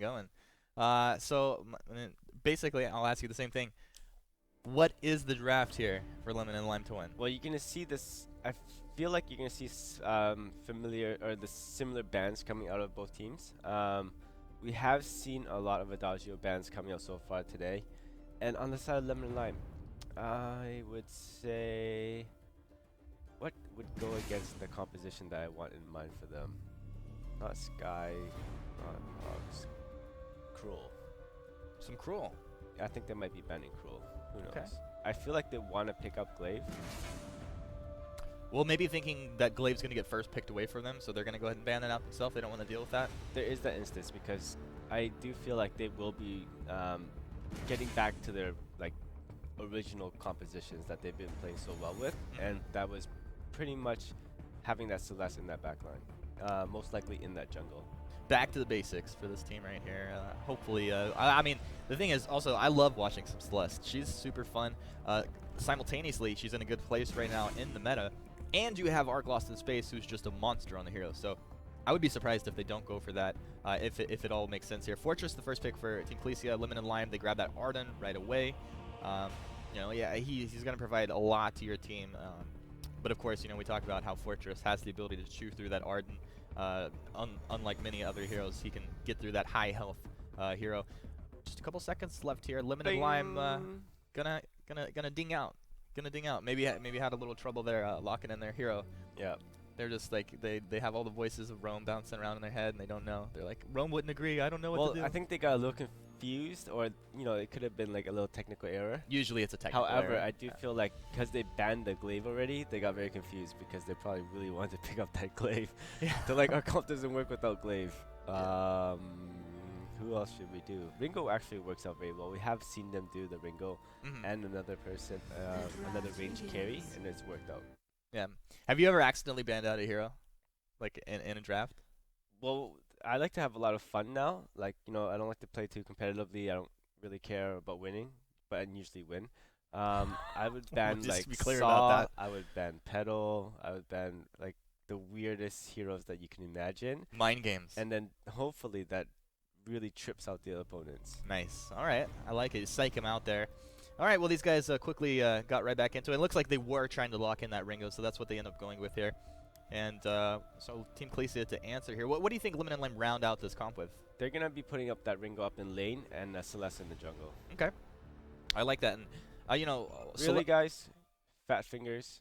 going. So basically, I'll ask you the same thing. What is the draft here for Lemon and Lime to win? Well, you're gonna see this. I feel like you're gonna see familiar or the similar bands coming out of both teams. We have seen a lot of Adagio bands coming out so far today, and on the side of Lemon and Lime, I would say, what would go against the composition that I want in mind for them? Not Sky, not Cruel. Some Cruel. I think they might be banning Cruel. Who knows? Okay. I feel like they want to pick up Glaive. Well, maybe thinking that Glaive's going to get first picked away from them, so they're going to go ahead and ban it out themselves. They don't want to deal with that. There is that instance because I do feel like they will be getting back to their original compositions that they've been playing so well with, and that was pretty much having that Celeste in that backline, most likely in that jungle. Back to the basics for this team right here. Hopefully, I mean, the thing is also I love watching some Celeste. She's super fun. Simultaneously, she's in a good place right now in the meta. And you have Arc Lost in Space, who's just a monster on the hero. So I would be surprised if they don't go for that, if it all makes sense here. Fortress, the first pick for Team Khaleesi. Lemon and Lime, they grab that Arden right away. Yeah, he's going to provide a lot to your team. But of course, we talk about how Fortress has the ability to chew through that Arden. Unlike many other heroes, he can get through that high health hero. Just a couple seconds left here. Lemon and Lime gonna ding out. Maybe had a little trouble there locking in their hero. Yeah. They're just like they have all the voices of Rome bouncing around in their head and they don't know. They're like, Rome wouldn't agree. I don't know what to do. Well, I think they got a little confused, or it could have been like a little technical error. Usually it's a technical However, error. I do feel like because they banned the Glaive already, they got very confused because they probably really wanted to pick up that Glaive. Yeah. They're like, our comp doesn't work without Glaive. Who else should we do? Ringo actually works out very well. We have seen them do the Ringo and another person, another range carry, and it's worked out. Yeah. Have you ever accidentally banned out a hero, like in a draft? Well, I like to have a lot of fun now. Like, I don't like to play too competitively. I don't really care about winning, but I usually win. I would ban Just to be Saw, clear about that. I would ban Petal, I would ban the weirdest heroes that you can imagine. Mind games. And then hopefully that really trips out the opponents. Nice. All right. I like it. Psych him out there. All right. Well, these guys quickly got right back into it. It looks like they were trying to lock in that Ringo, so that's what they end up going with here. And so Team Khaleesi to answer here. What do you think Lemon and Lime round out this comp with? They're going to be putting up that Ringo up in lane and Celeste in the jungle. Okay. I like that. And, really, guys? Fat fingers.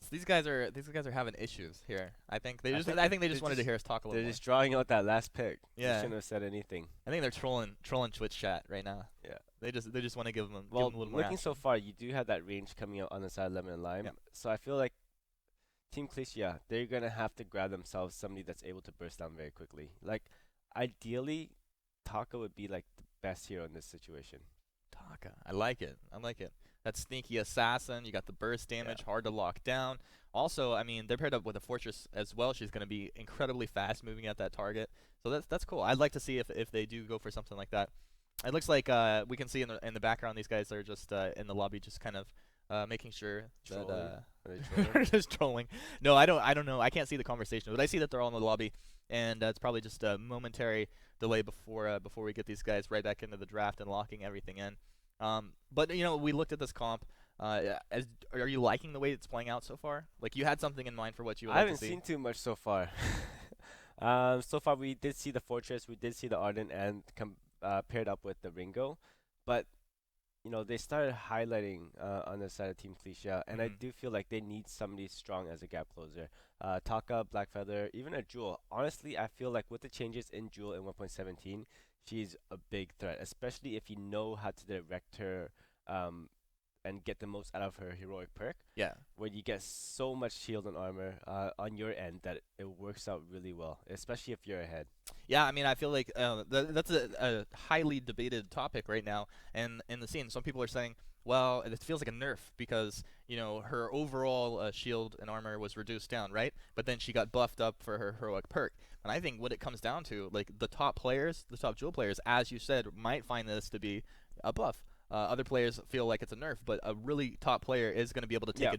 So these guys are having issues here. I think they just wanted to hear us talk a little They're more. just drawing out that last pick. Yeah. They shouldn't have said anything. I think they're trolling Twitch chat right now. Yeah. They just want to give them a Well, little more looking action. so far, you do have that range coming out on the side of Lemon and Lime. Yep. So I feel like Team Khaleesi, they're going to have to grab themselves somebody that's able to burst down very quickly. Like, ideally, Taka would be like the best hero in this situation. Taka. I like it. That sneaky assassin. You got the burst damage, hard to lock down. Also, I mean, they're paired up with a Fortress as well. She's going to be incredibly fast moving at that target. So that's cool. I'd like to see if they do go for something like that. It looks like we can see in the background these guys are just in the lobby, just kind of making sure that they're just trolling. No, I don't know. I can't see the conversation, but I see that they're all in the lobby, and it's probably just a momentary delay before we get these guys right back into the draft and locking everything in. But we looked at this comp. Are you liking the way it's playing out so far? Like, you had something in mind for what you would I like haven't to see? seen too much so far. So far, we did see the Fortress, we did see the Arden, and paired up with the Ringo. But, they started highlighting on the side of Team Khaleesi, and I do feel like they need somebody strong as a gap closer. Taka, Blackfeather, even a Jewel. Honestly, I feel like with the changes in Jewel in 1.17, she's a big threat, especially if you know how to direct her and get the most out of her heroic perk. Yeah. Where you get so much shield and armor on your end that it works out really well, especially if you're ahead. Yeah, I mean, I feel like that's a highly debated topic right now in the scene. Some people are saying, well, it feels like a nerf because, her overall shield and armor was reduced down, right? But then she got buffed up for her heroic perk. And I think what it comes down to, like, the top jewel players, as you said, might find this to be a buff. Other players feel like it's a nerf, but a really top player is going to be able to take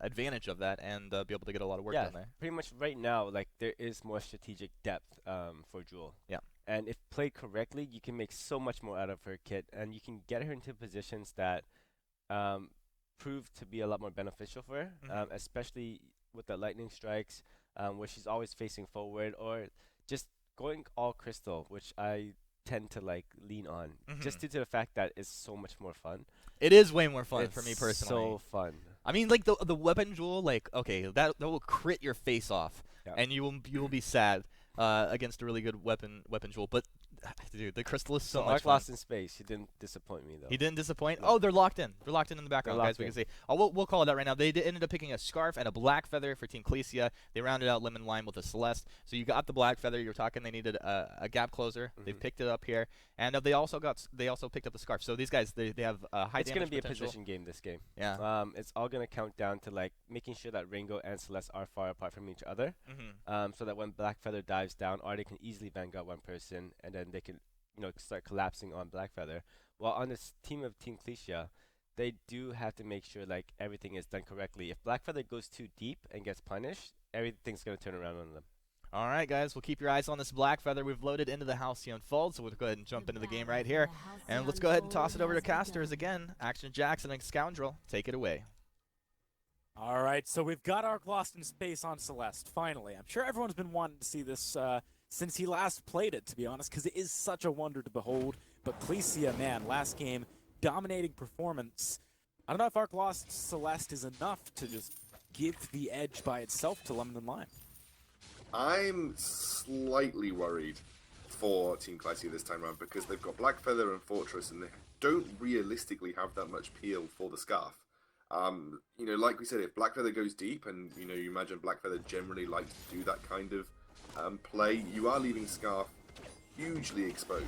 advantage of that and be able to get a lot of work done there. Pretty much right now, like, there is more strategic depth for Jewel. Yeah. And if played correctly, you can make so much more out of her kit, and you can get her into positions that um, prove to be a lot more beneficial for her, especially with the lightning strikes, where she's always facing forward, or just going all crystal, which I tend to like lean on, just due to the fact that it's so much more fun. It is way more fun It's for me personally. so fun. I mean, like the weapon jewel, like okay, that will crit your face off, Yeah. and you will be sad against a really good weapon jewel. But dude, the crystal is so So much Arc fun. Lost in Space, he didn't disappoint me though. He didn't disappoint. No. Oh, they're locked in. They're locked in the background, They're guys. We locked can see. Oh, we'll call it out right now. They ended up picking a scarf and a black feather for Team Clecia. They rounded out Lemon Lime with a Celeste. So you got the black feather. You were talking they needed a gap closer. They picked it up here, and they also picked up the scarf. So these guys they have high It's gonna damage be potential. a position game this game. Yeah. It's all gonna count down to like making sure that Ringo and Celeste are far apart from each other. So that when Black Feather dives down, Arctic can easily vanguard one person, and then they can, start collapsing on Black Feather. While on this team of Team Clecia, they do have to make sure like everything is done correctly. If Black Feather goes too deep and gets punished, everything's gonna turn around on them. All right, guys, we'll keep your eyes on this Black Feather. We've loaded into the Halcyon Fold, so we'll go ahead and jump into the game right here. And let's go ahead and toss it over to casters again. Action Jackson and Scoundrel, take it away. All right, so we've got Arc Lost in Space on Celeste, finally. I'm sure everyone's been wanting to see this since he last played it, to be honest, because it is such a wonder to behold. But Clecia, man, last game, dominating performance. I don't know if Arc Lost Celeste is enough to just give the edge by itself to Lemon and Lime. I'm slightly worried for Team Clecia this time around because they've got Black Feather and Fortress, and they don't realistically have that much peel for the Scarf. Like we said, if Black Feather goes deep, and you imagine Black Feather generally likes to do that kind of play, you are leaving Scarf hugely exposed.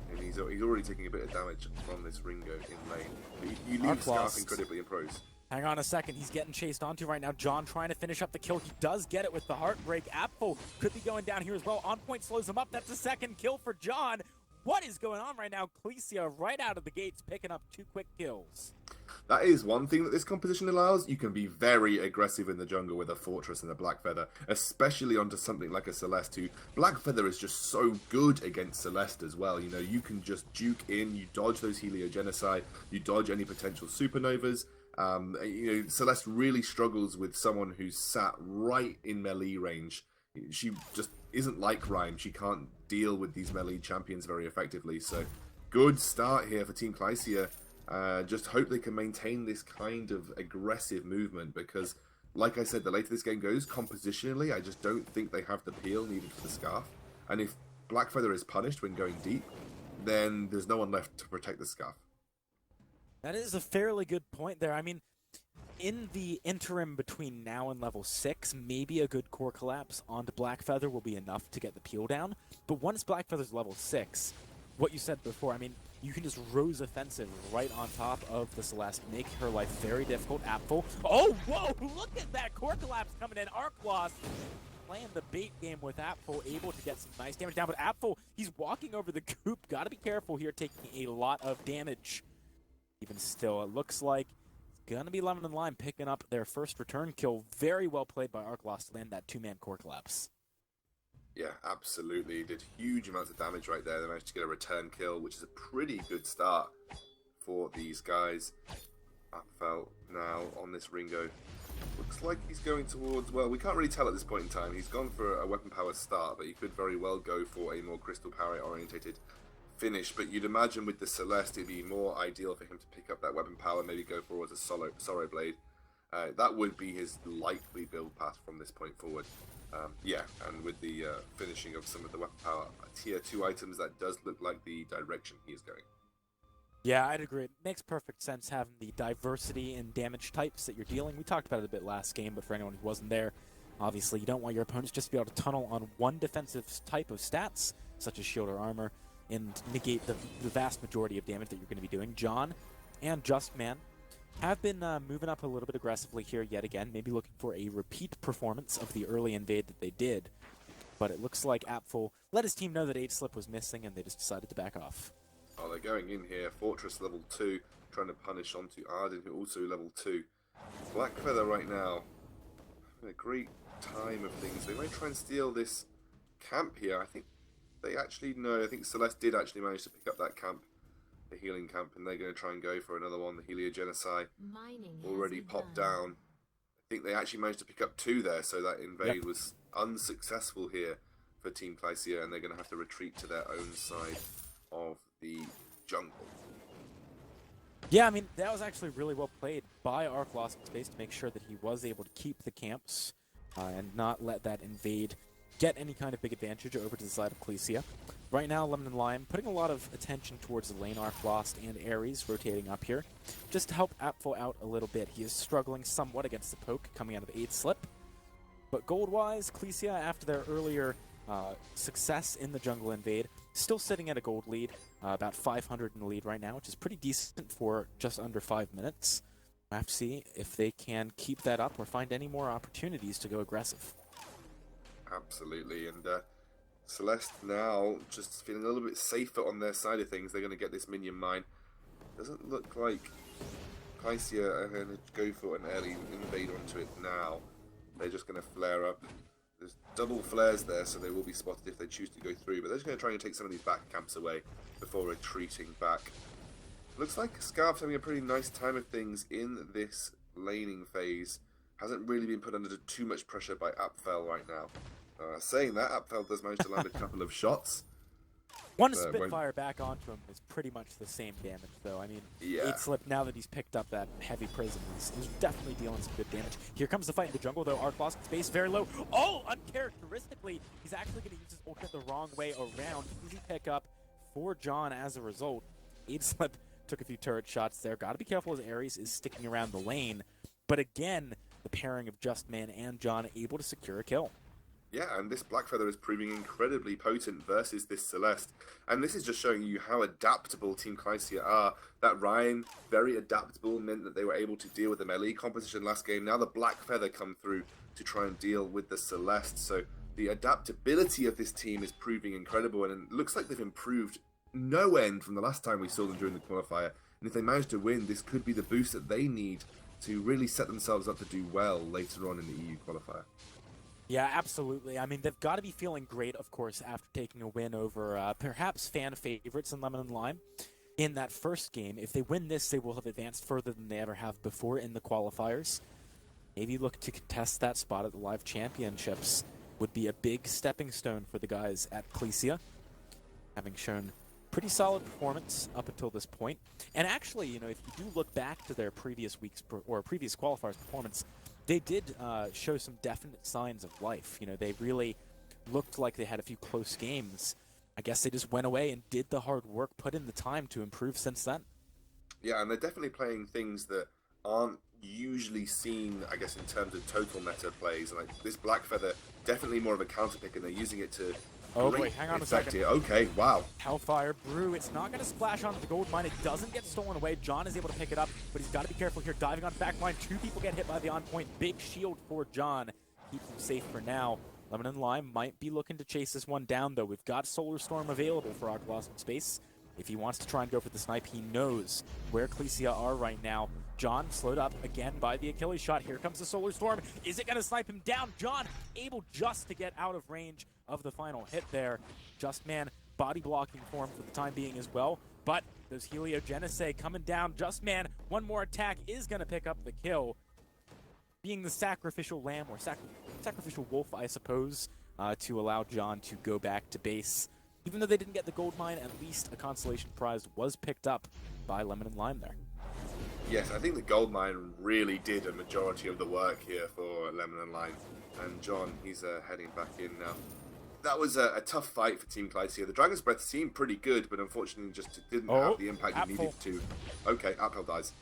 And he's already taking a bit of damage from this Ringo in lane. But you leave Scarf incredibly imposed. Hang on a second, he's getting chased onto right now. John trying to finish up the kill. He does get it with the Heartbreak. Apfel could be going down here as well. On Point slows him up. That's the second kill for John. What is going on right now? Clecia right out of the gates picking up 2 quick kills. That is one thing that this composition allows. You can be very aggressive in the jungle with a Fortress and a Black Feather, especially onto something like a Celeste, who Black Feather is just so good against Celeste as well. You can just duke in, you dodge those Heliogenicide, you dodge any potential supernovas. Celeste really struggles with someone who's sat right in melee range. She just isn't like Rhyme. She can't deal with these melee champions very effectively. So, good start here for Team Clecia. Just hope they can maintain this kind of aggressive movement because, like I said, the later this game goes, compositionally, I just don't think they have the peel needed for the Scarf. And if Black Feather is punished when going deep, then there's no one left to protect the Scarf. That is a fairly good point there. I mean, in the interim between now and level 6, maybe a good core collapse onto Black Feather will be enough to get the peel down. But once Black Feather's level 6, what you said before, I mean, you can just Rose Offensive right on top of the Celeste, make her life very difficult. Apfel. Oh, whoa, look at that core collapse coming in. Arc Lost playing the bait game with Apfel, able to get some nice damage down. But Apfel, he's walking over the goop. Got to be careful here, taking a lot of damage. Even still, it looks like it's going to be Lemon and Lime picking up their first return kill. Very well played by Arc Lost to land that 2-man core collapse. Yeah, absolutely. He did huge amounts of damage right there. They managed to get a return kill, which is a pretty good start for these guys. Apfel now on this Ringo. Looks like he's going towards, well, we can't really tell at this point in time. He's gone for a weapon power start, but he could very well go for a more crystal power orientated finish. But you'd imagine with the Celeste, it'd be more ideal for him to pick up that weapon power, maybe go forward as a Sorrow Blade. That would be his likely build path from this point forward. And with the finishing of some of the weapon power tier 2 items, that does look like the direction he is going. Yeah, I'd agree. It makes perfect sense having the diversity in damage types that you're dealing. We talked about it a bit last game, but for anyone who wasn't there, obviously you don't want your opponents just to be able to tunnel on one defensive type of stats, such as shield or armor, and negate the vast majority of damage that you're going to be doing. John and Justman have been moving up a little bit aggressively here yet again, maybe looking for a repeat performance of the early invade that they did. But it looks like Apfel let his team know that 8-slip was missing, and they just decided to back off. Oh, they're going in here. Fortress level 2, trying to punish onto Arden, who also level 2. Black Feather right now, having a great time of things. They might try and steal this camp here. I think they actually? No, I think Celeste did actually manage to pick up that camp, the healing camp, and they're going to try and go for another one. The Heliogenicide already popped down. I think they actually managed to pick up 2 there, so that invade was unsuccessful here for Team Clycia, and they're going to have to retreat to their own side of the jungle. Yeah, I mean, that was actually really well played by RO16 to make sure that he was able to keep the camps and not let that invade get any kind of big advantage over to the side of Clycia. Right now, Lemon and Lime putting a lot of attention towards the lane. Arclost and Ares rotating up here just to help Apfel out a little bit. He is struggling somewhat against the poke coming out of 8 slip. But gold-wise, Clycia, after their earlier success in the jungle invade, still sitting at a gold lead, about 500 in the lead right now, which is pretty decent for just under 5 minutes. We'll have to see if they can keep that up or find any more opportunities to go aggressive. Absolutely, and Celeste now just feeling a little bit safer on their side of things. They're going to get this minion mine. Doesn't look like Clycia are going to go for an early invade onto it now. They're just going to flare up. There's double flares there, so they will be spotted if they choose to go through, but they're just going to try and take some of these back camps away before retreating back. Looks like Scarf's having a pretty nice time of things in this laning phase. Hasn't really been put under too much pressure by Apfel right now. Saying that, Apfel does manage to land a couple of shots. One Spitfire back onto him is pretty much the same damage, though. I mean, 8 slip, now that he's picked up that heavy prison, he's definitely dealing some good damage. Here comes the fight in the jungle, though. Arclost space very low. Oh, uncharacteristically, he's actually going to use his ultimate the wrong way around. Easy pickup for John as a result. 8 slip took a few turret shots there. Got to be careful as Ares is sticking around the lane. But again, the pairing of Justman and John able to secure a kill. Yeah, and this Blackfeather is proving incredibly potent versus this Celeste. And this is just showing you how adaptable Team Clycia are. That Ryan, very adaptable, meant that they were able to deal with the melee composition last game. Now the Blackfeather come through to try and deal with the Celeste. So the adaptability of this team is proving incredible, and it looks like they've improved no end from the last time we saw them during the qualifier. And if they manage to win, this could be the boost that they need to really set themselves up to do well later on in the EU qualifier. Yeah, absolutely. I mean, they've got to be feeling great, of course, after taking a win over perhaps fan favorites in Lemon and Lime in that first game. If they win this, they will have advanced further than they ever have before in the qualifiers. Maybe look to contest that spot at the Live Championships would be a big stepping stone for the guys at Clycia, having shown pretty solid performance up until this point. And actually, you know, if you do look back to their previous week's or previous qualifiers performance, they did show some definite signs of life. You know, they really looked like they had a few close games. I guess they just went away and did the hard work, put in the time to improve since then. Yeah, and they're definitely playing things that aren't usually seen, I guess, in terms of total meta plays. Like this Blackfeather, definitely more of a counter pick, and they're using it to Oh boy, hang on a second. Here. Okay, wow. Hellfire Brew, it's not going to splash onto the gold mine. It doesn't get stolen away. John is able to pick it up, but he's got to be careful here. Diving on back line, 2 people get hit by the on-point. Big shield for John. Keeps him safe for now. Lemon and Lime might be looking to chase this one down, though. We've got Solar Storm available for Arclost in space. If he wants to try and go for the snipe, he knows where Clycia are right now. John slowed up again by the Achilles shot. Here comes the Solar Storm. Is it going to snipe him down? John able just to get out of range of the final hit there. Justman body blocking for him for the time being as well. But those Heliogenicide coming down. Justman, one more attack is going to pick up the kill. Being the sacrificial lamb or sacrificial wolf, I suppose, to allow John to go back to base. Even though they didn't get the gold mine, at least a consolation prize was picked up by Lemon and Lime there. Yes, I think the gold mine really did a majority of the work here for Lemon and Lime. And John, he's heading back in now. That was a tough fight for Team Clycia. The Dragon's Breath seemed pretty good, but unfortunately just didn't have the impact it needed to. Okay, Apfel dies.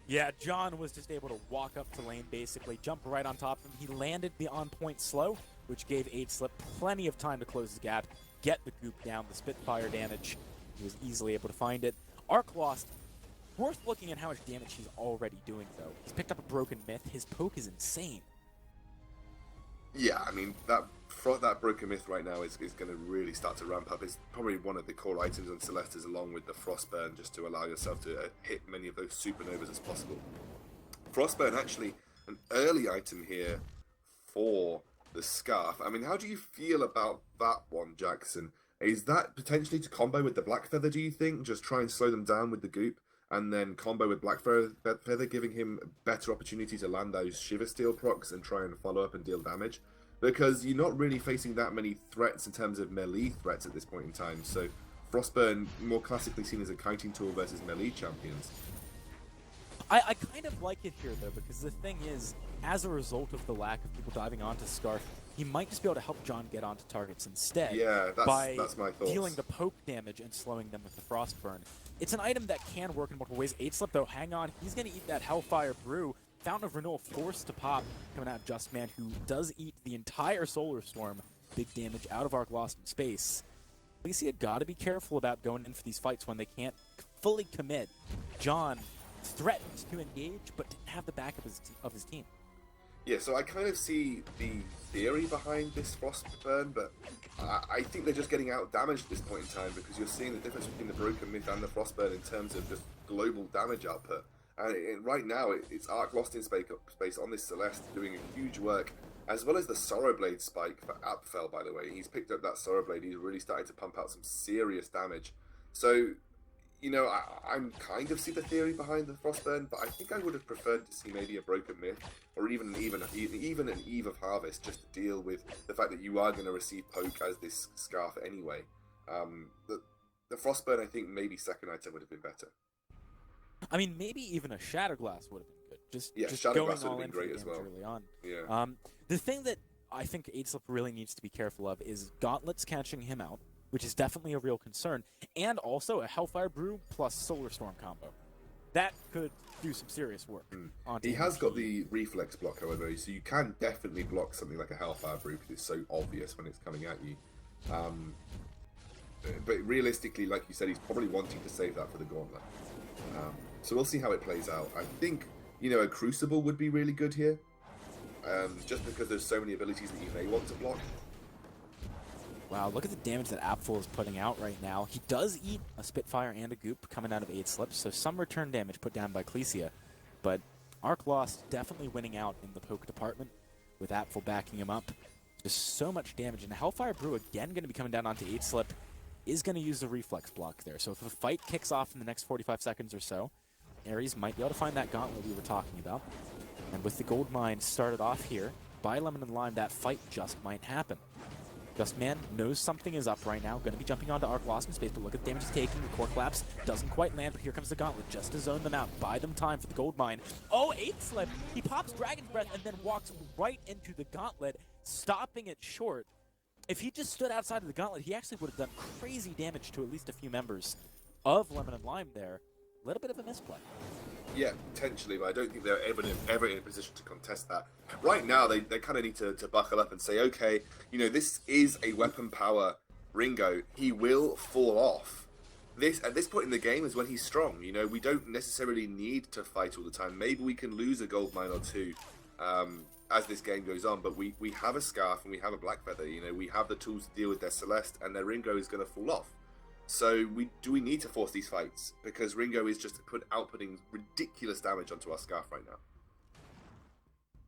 Yeah, John was just able to walk up to lane, basically, jump right on top of him. He landed the on-point slow, which gave 8 Slip plenty of time to close the gap, get the goop down, the Spitfire damage. He was easily able to find it. Arclost, worth looking at how much damage he's already doing, though. He's picked up a Broken Myth. His poke is insane. Yeah, I mean, that Broken Myth right now is going to really start to ramp up. It's probably one of the core items on Celestis, along with the Frostburn, just to allow yourself to hit many of those supernovas as possible. Frostburn, actually, an early item here for the Scarf. I mean, how do you feel about that one, Jackson? Is that potentially to combo with the Black Feather, do you think? Just try and slow them down with the Goop, and then combo with Black Feather, giving him a better opportunity to land those Shiver Steel procs and try and follow up and deal damage? Because you're not really facing that many threats in terms of melee threats at this point in time. So Frostburn, more classically seen as a kiting tool versus melee champions. I kind of like it here, though, because the thing is, as a result of the lack of people diving onto Scarf, he might just be able to help John get onto targets instead. Yeah, by that's my thoughts. dealing the poke damage and slowing them with the Frostburn. It's an item that can work in multiple ways. 8-Slip, though, hang on. He's going to eat that Hellfire Brew. Fountain of Renewal forced to pop coming out of Just Man, who does eat the entire Solar Storm. Big damage out of Arc Lost in space. Alicia got to be careful about going in for these fights when they can't fully commit. John threatened to engage, but didn't have the backup of his team. Yeah, so I kind of see the theory behind this Frostburn, but I think they're just getting out damaged at this point in time, because you're seeing the difference between the Broken Myth and the Frostburn in terms of just global damage output. And right now, it's Arc Lost in space on this Celeste doing a huge work, as well as the Sorrowblade spike for Apfel, by the way. He's picked up that Sorrowblade, he's really starting to pump out some serious damage. So, you know, I'm kind of see the theory behind the Frostburn, but I think I would have preferred to see maybe a Broken Myth, or even an Eve of Harvest, just to deal with the fact that you are going to receive poke as this Scarf anyway. The Frostburn, I think maybe second item would have been better. I mean, maybe even a Shatterglass would have been good. Just Shatterglass going would have all been in great for as well. early on. Yeah. The thing that I think 8-Slip really needs to be careful of is Gauntlets catching him out, which is definitely a real concern, and also a Hellfire Brew plus Solar Storm combo. That could do some serious work. He has got the reflex block, however, so you can definitely block something like a Hellfire Brew because it's so obvious when it's coming at you. But realistically, like you said, he's probably wanting to save that for the Gauntlet. So we'll see how it plays out. I think, you know, a Crucible would be really good here, just because there's so many abilities that you may want to block. Wow, look at the damage that Apfel is putting out right now. He does eat a Spitfire and a Goop coming out of 8-Slip, so some return damage put down by Clecia. But Arc Lost definitely winning out in the poke department with Apfel backing him up. Just so much damage. And Hellfire Brew again going to be coming down onto 8-Slip. Is going to use the reflex block there. So if the fight kicks off in the next 45 seconds or so, Ares might be able to find that gauntlet we were talking about. And with the gold mine started off here by Lemon and Lime, that fight just might happen. Just Man knows something is up right now. Going to be jumping onto Arc Lost in space, but look at the damage he's taking. The core collapse doesn't quite land, but here comes the gauntlet just to zone them out. Buy them time for the gold mine. Oh, 8-Slip! He pops Dragon's Breath and then walks right into the gauntlet, stopping it short. If he just stood outside of the gauntlet, he actually would have done crazy damage to at least a few members of Lemon and Lime there. A little bit of a misplay. Yeah, potentially, but I don't think they're ever in a position to contest that. Right now, they kind of need to buckle up and say, okay, you know, this is a weapon power Ringo. He will fall off. At this point in the game is when he's strong. You know, we don't necessarily need to fight all the time. Maybe we can lose a gold mine or two as this game goes on, but we have a Scarf and we have a Black Feather. You know, we have the tools to deal with their Celeste, and their Ringo is going to fall off. So do we need to force these fights? Because Ringo is just outputting ridiculous damage onto our Scarf right now.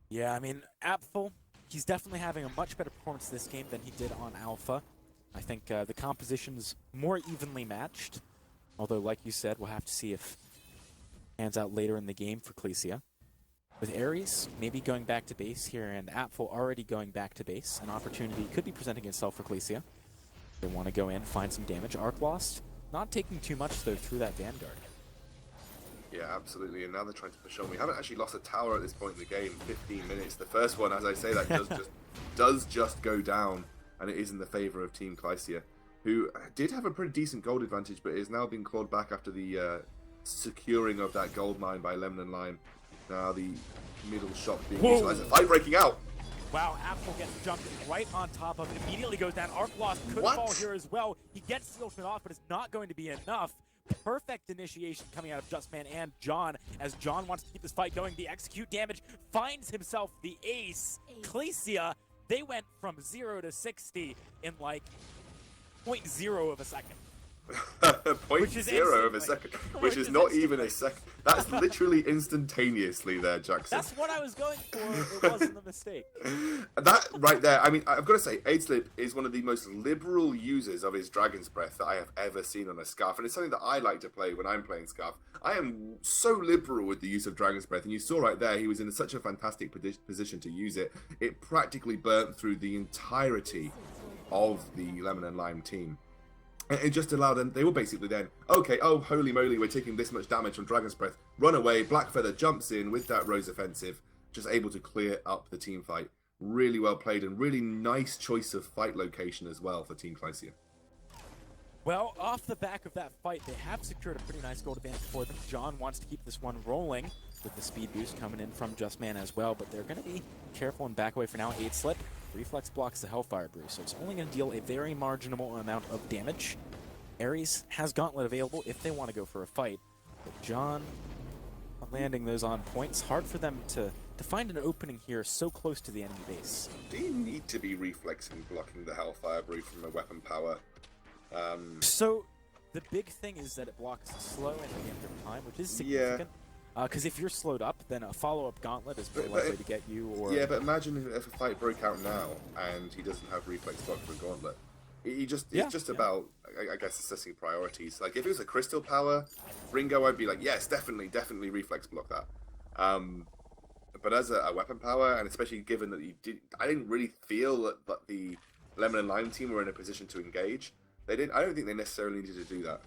Yeah, I mean, Apfel, he's definitely having a much better performance this game than he did on Alpha. I think the composition's more evenly matched. Although, like you said, we'll have to see if it pans out later in the game for Clecia. With Ares maybe going back to base here and Apfel already going back to base, an opportunity could be presenting itself for Clecia. They want to go in, find some damage. Arc Lost, not taking too much, though, through that Vanguard. Yeah, absolutely. And now they're trying to push on. We haven't actually lost a tower at this point in the game. 15 minutes. The first one, as I say, that does just go down, and it is in the favor of Team Clycia, who did have a pretty decent gold advantage, but is now being clawed back after the securing of that gold mine by Lemon and Lime. Now the middle shot being utilized. A fight breaking out. Wow, Apfel gets jumped right on top of it. Immediately goes down. Arc Lost could fall here as well. He gets the ultimate off, but it's not going to be enough. Perfect initiation coming out of Just Man and John, as John wants to keep this fight going. The execute damage finds himself the ace. Clecia, they went from 0 to 60 in like 0.0 of a second. Which is 0.0 of a instant, second, like, which which is is not even a instantly. second. That's literally instantaneously there, Jackson. That's what I was going for. It wasn't a mistake. That right there, I mean, I've got to say, Aidslip is one of the most liberal users of his Dragon's Breath that I have ever seen on a Scarf, and it's something that I like to play when I'm playing Scarf. I am so liberal with the use of Dragon's Breath, and you saw right there, he was in such a fantastic position to use it. It practically burnt through the entirety of the Lemon and Lime team. And it just allowed them, they were basically then, okay, oh, holy moly, we're taking this much damage from Dragon's Breath. Run away, Blackfeather jumps in with that Rose offensive, just able to clear up the team fight. Really well played and really nice choice of fight location as well for Team Clycia. Well, off the back of that fight, they have secured a pretty nice gold advantage for them. John wants to keep this one rolling with the speed boost coming in from Just Man as well, but they're going to be careful and back away for now. Aidslip, Reflex blocks the Hellfire Brew, so it's only going to deal a very marginal amount of damage. Ares has Gauntlet available if they want to go for a fight, but John landing those on points. Hard for them to find an opening here so close to the enemy base. Do you need to be reflexing blocking the Hellfire Brew from a weapon power? So the big thing is that it blocks slow and preemptive time, which is significant. Because if you're slowed up, then a follow-up gauntlet is more likely to get you. Or yeah, but imagine if a fight broke out now and he doesn't have reflex block for a gauntlet. It's just about, I guess, assessing priorities. Like if it was a crystal power, Ringo, I'd be like, yes, definitely reflex block that. But as a weapon power, and especially given that I didn't really feel that the Lemon and Lime team were in a position to engage. I don't think they necessarily needed to do that.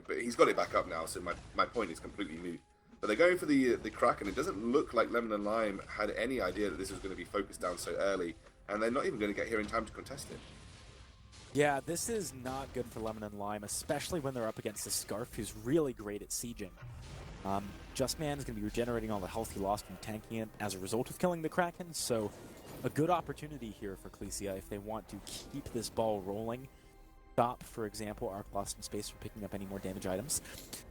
But he's got it back up now, so my point is completely moot. But they're going for the Kraken. It doesn't look like Lemon and Lime had any idea that this was going to be focused down so early, and they're not even going to get here in time to contest it. Yeah, this is not good for Lemon and Lime, especially when they're up against the Scarf, who's really great at sieging. Just Man is going to be regenerating all the health he lost from tanking it as a result of killing the Kraken, so a good opportunity here for Clycia if they want to keep this ball rolling. Stop, for example, Arc Lost in Space from picking up any more damage items.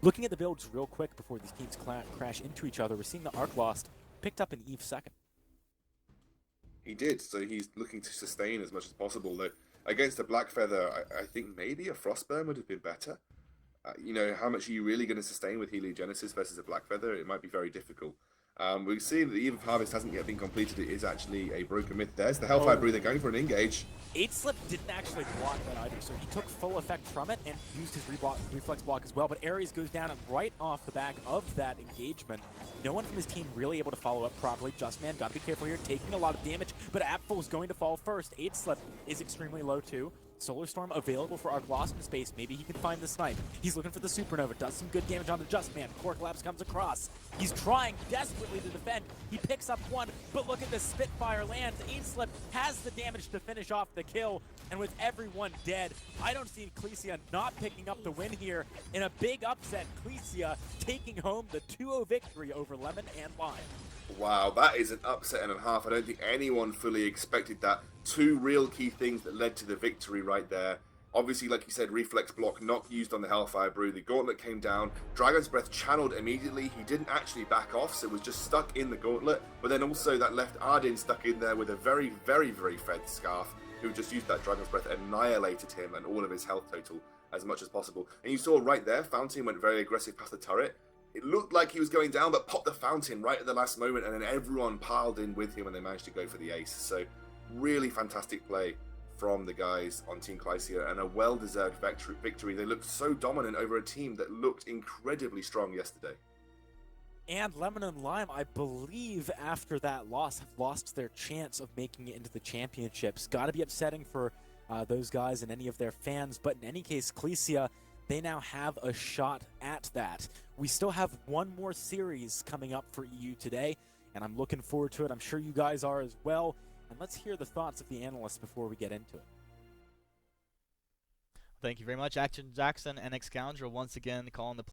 Looking at the builds real quick before these teams crash into each other, we're seeing the Arc Lost picked up in Eve second. He did, so he's looking to sustain as much as possible. Though against the Blackfeather, I think maybe a Frostburn would have been better. How much are you really going to sustain with Heliogenesis versus a Blackfeather? It might be very difficult. We've seen that the Eve of Harvest hasn't yet been completed. It is actually a broken myth. There's the Hellfire Brew. They're going for an engage. Aidslip didn't actually block that either, so he took full effect from it and used his reflex block as well. But Ares goes down, and right off the back of that engagement, no one from his team really able to follow up properly. Just Man got to be careful here, taking a lot of damage, but Apfel is going to fall first. Aidslip is extremely low too. Solar Storm available for Arc Lost in Space. Maybe he can find the snipe. He's looking for the Supernova. Does some good damage onto Just Man. Core Collapse comes across. He's trying desperately to defend. He picks up one, but look at the Spitfire lands. Aidslip has the damage to finish off the kill, and with everyone dead, I don't see Clycia not picking up the win here. In a big upset, Clycia taking home the 2-0 victory over Lemon and Lime. Wow, that is an upset and a half. I don't think anyone fully expected that. Two real key things that led to the victory right there. Obviously, like you said, Reflex Block not used on the Hellfire Brew. The Gauntlet came down. Dragon's Breath channeled immediately. He didn't actually back off, so it was just stuck in the Gauntlet. But then also that left Arden stuck in there with a very, very, very fed Scarf, who just used that Dragon's Breath, annihilated him and all of his health total as much as possible. And you saw right there, Fountain went very aggressive past the turret. It looked like he was going down, but popped the Fountain right at the last moment, and then everyone piled in with him, and they managed to go for the ace. So, really fantastic play from the guys on Team Clycia, and a well-deserved victory. They looked so dominant over a team that looked incredibly strong yesterday. And Lemon and Lime, I believe, after that loss, have lost their chance of making it into the championships. Got to be upsetting for those guys and any of their fans, but in any case, Clycia, they now have a shot at that. We still have one more series coming up for EU today, and I'm looking forward to it. I'm sure you guys are as well. And let's hear the thoughts of the analysts before we get into it. Thank you very much, Action Jackson and X Scoundrel once again calling the